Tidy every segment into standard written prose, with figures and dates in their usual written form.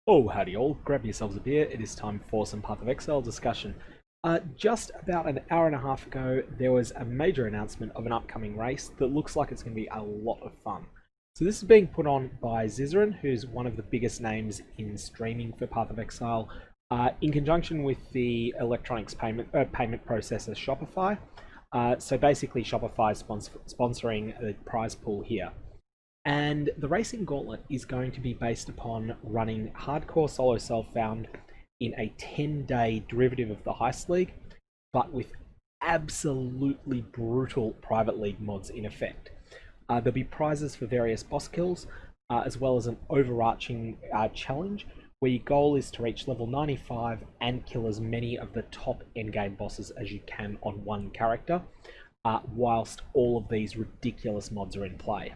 Oh, howdy all. Grab yourselves a beer. It is time for some Path of Exile discussion. Just about an hour and a half ago, there was a major announcement of an upcoming race that looks like it's going to be a lot of fun. So this is being put on by Zizaran, who's one of the biggest names in streaming for Path of Exile, in conjunction with the electronics payment processor Shopify. So basically, Shopify sponsoring the prize pool here. And the racing gauntlet is going to be based upon running hardcore solo self-found in a 10-day derivative of the Heist League, but with absolutely brutal private league mods in effect. There'll be prizes for various boss kills, as well as an overarching challenge where your goal is to reach level 95 and kill as many of the top endgame bosses as you can on one character, whilst all of these ridiculous mods are in play.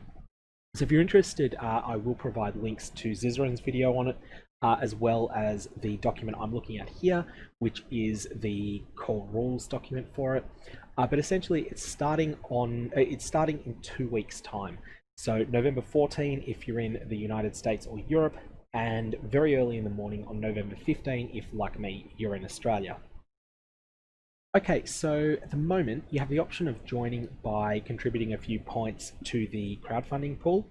So if you're interested, I will provide links to Zizaran's video on it, as well as the document I'm looking at here, which is the core rules document for it. But essentially, it's starting in 2 weeks' time. So November 14 if you're in the United States or Europe, and very early in the morning on November 15 if, like me, you're in Australia. Okay, so at the moment you have the option of joining by contributing a few points to the crowdfunding pool,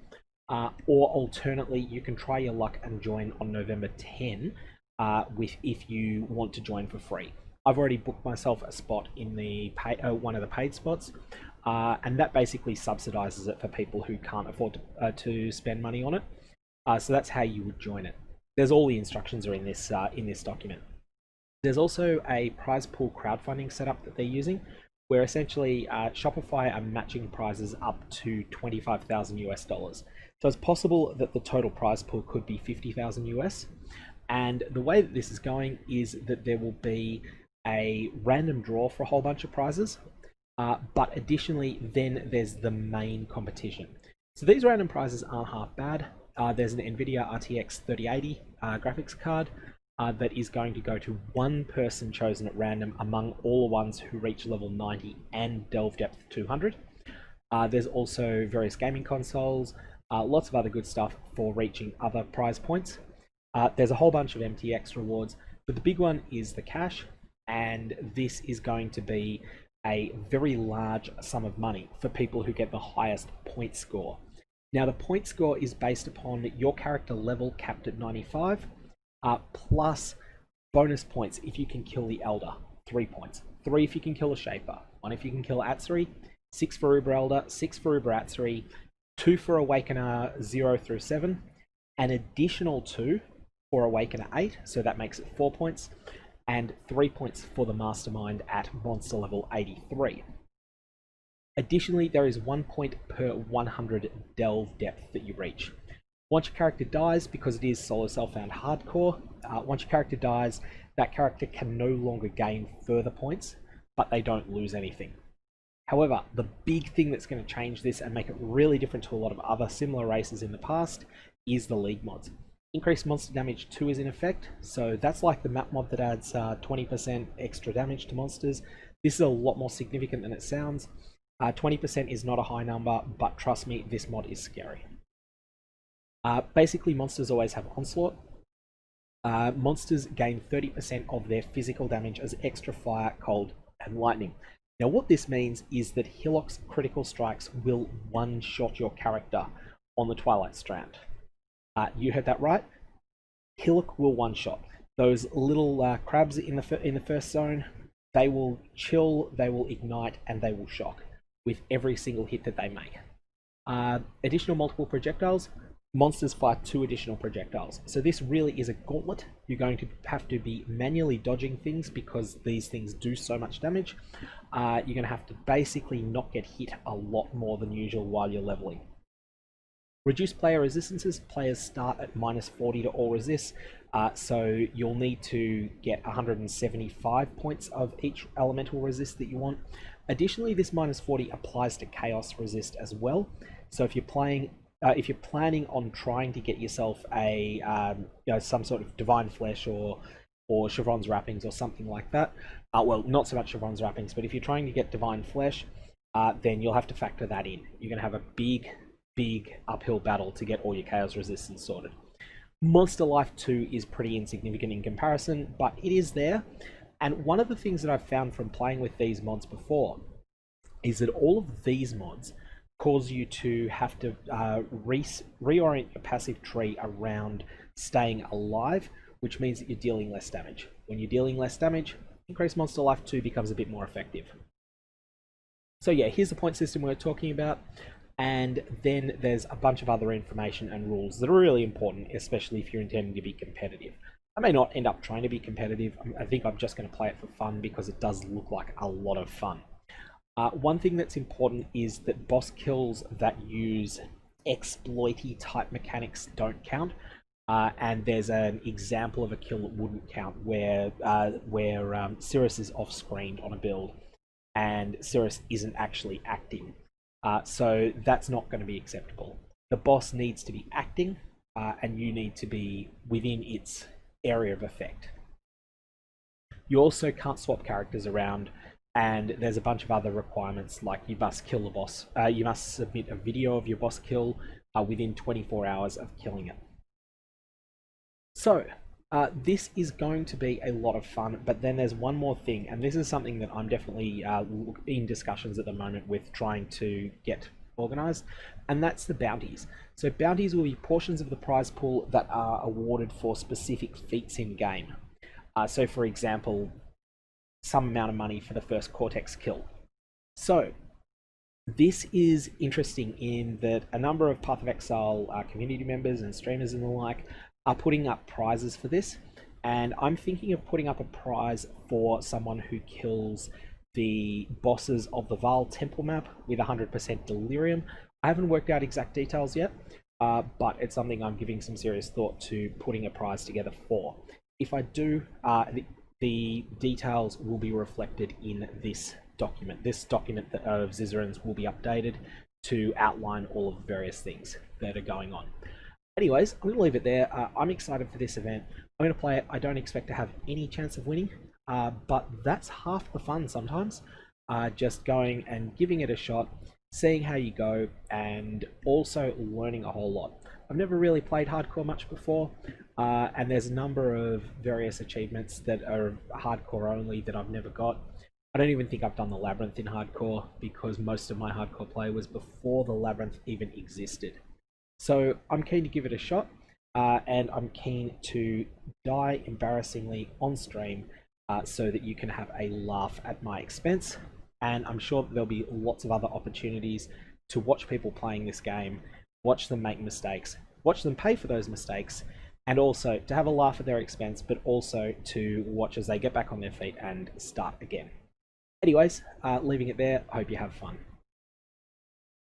or alternately you can try your luck and join on November 10 if you want to join for free. I've already booked myself a spot in the one of the paid spots, and that basically subsidizes it for people who can't afford to spend money on it. So that's how you would join it. There's all the instructions are in this document. There's also a prize pool crowdfunding setup that they're using, where essentially Shopify are matching prizes up to 25,000 US dollars. So it's possible that the total prize pool could be 50,000 US. And the way that this is going is that there will be a random draw for a whole bunch of prizes, but additionally, then there's the main competition. So these random prizes aren't half bad. There's an NVIDIA RTX 3080 graphics card. That is going to go to one person chosen at random among all the ones who reach level 90 and delve depth 200. There's also various gaming consoles, lots of other good stuff for reaching other prize points. There's a whole bunch of MTX rewards, but the big one is the cash, and this is going to be a very large sum of money for people who get the highest point score. Now, the point score is based upon your character level capped at 95, plus bonus points if you can kill the Elder, 3 points. 3 if you can kill a Shaper, 1 if you can kill Atsuri, 6 for Uber Elder, 6 for Uber Atsuri, 2 for Awakener 0 through 7, an additional 2 for Awakener 8, so that makes it 4 points, and 3 points for the Mastermind at monster level 83. Additionally, there is 1 point per 100 delve depth that you reach. Once your character dies, because it is solo self-found hardcore, once your character dies, that character can no longer gain further points, but they don't lose anything. However, the big thing that's going to change this and make it really different to a lot of other similar races in the past is the league mods. Increased monster damage 2 is in effect, so that's like the map mod that adds 20% extra damage to monsters. This is a lot more significant than it sounds. 20% is not a high number, but trust me, this mod is scary. Basically, monsters always have Onslaught. Monsters gain 30% of their physical damage as extra fire, cold, and lightning. Now, what this means is that Hillock's critical strikes will one-shot your character on the Twilight Strand. You heard that right. Hillock will one-shot. Those little crabs in the first zone, they will chill, they will ignite, and they will shock with every single hit that they make. Additional multiple projectiles. Monsters fire 2 additional projectiles. So this really is a gauntlet. You're going to have to be manually dodging things because these things do so much damage. You're going to have to basically not get hit a lot more than usual while you're leveling. Reduced player resistances. Players start at -40 to all resists. So you'll need to get 175 points of each elemental resist that you want. Additionally, this -40 applies to chaos resist as well. So if you're planning on trying to get yourself a some sort of divine flesh or Chevron's wrappings or something like that, well, not so much Chevron's wrappings, but if you're trying to get divine flesh, then you'll have to factor that in. You're going to have a big uphill battle to get all your chaos resistance sorted. Monster Life 2 is pretty insignificant in comparison, but it is there. And one of the things that I've found from playing with these mods before is that all of these mods cause you to have to reorient your passive tree around staying alive, which means that you're dealing less damage. When you're dealing less damage, Increased Monster Life 2 becomes a bit more effective. So yeah, here's the point system we're talking about. And then there's a bunch of other information and rules that are really important, especially if you're intending to be competitive. I may not end up trying to be competitive. I think I'm just going to play it for fun because it does look like a lot of fun. One thing that's important is that boss kills that use exploity type mechanics don't count. And there's an example of a kill that wouldn't count where Cirrus is off-screened on a build and Cirrus isn't actually acting. So that's not going to be acceptable. The boss needs to be acting, and you need to be within its area of effect. You also can't swap characters around, and there's a bunch of other requirements, like you must kill the boss. You must submit a video of your boss kill within 24 hours of killing it. So, this is going to be a lot of fun, but then there's one more thing, and this is something that I'm definitely in discussions at the moment with trying to get organized, and that's the bounties. So bounties will be portions of the prize pool that are awarded for specific feats in game. So for example, some amount of money for the first Cortex kill. So this is interesting in that a number of Path of Exile community members and streamers and the like are putting up prizes for this, and I'm thinking of putting up a prize for someone who kills the bosses of the Vaal Temple map with 100% delirium. I haven't worked out exact details yet, but it's something I'm giving some serious thought to putting a prize together for. If I do, the details will be reflected in this document. This document of Zizaran's will be updated to outline all of the various things that are going on. Anyways, I'm going to leave it there. I'm excited for this event. I'm going to play it. I don't expect to have any chance of winning, but that's half the fun sometimes. Just going and giving it a shot, seeing how you go, and also learning a whole lot. I've never really played hardcore much before, and there's a number of various achievements that are hardcore only that I've never got. I don't even think I've done the Labyrinth in hardcore because most of my hardcore play was before the Labyrinth even existed. So I'm keen to give it a shot, and I'm keen to die embarrassingly on stream so that you can have a laugh at my expense. And I'm sure that there'll be lots of other opportunities to watch people playing this game, watch them make mistakes, watch them pay for those mistakes, and also to have a laugh at their expense, but also to watch as they get back on their feet and start again. Anyways, leaving it there. I hope you have fun.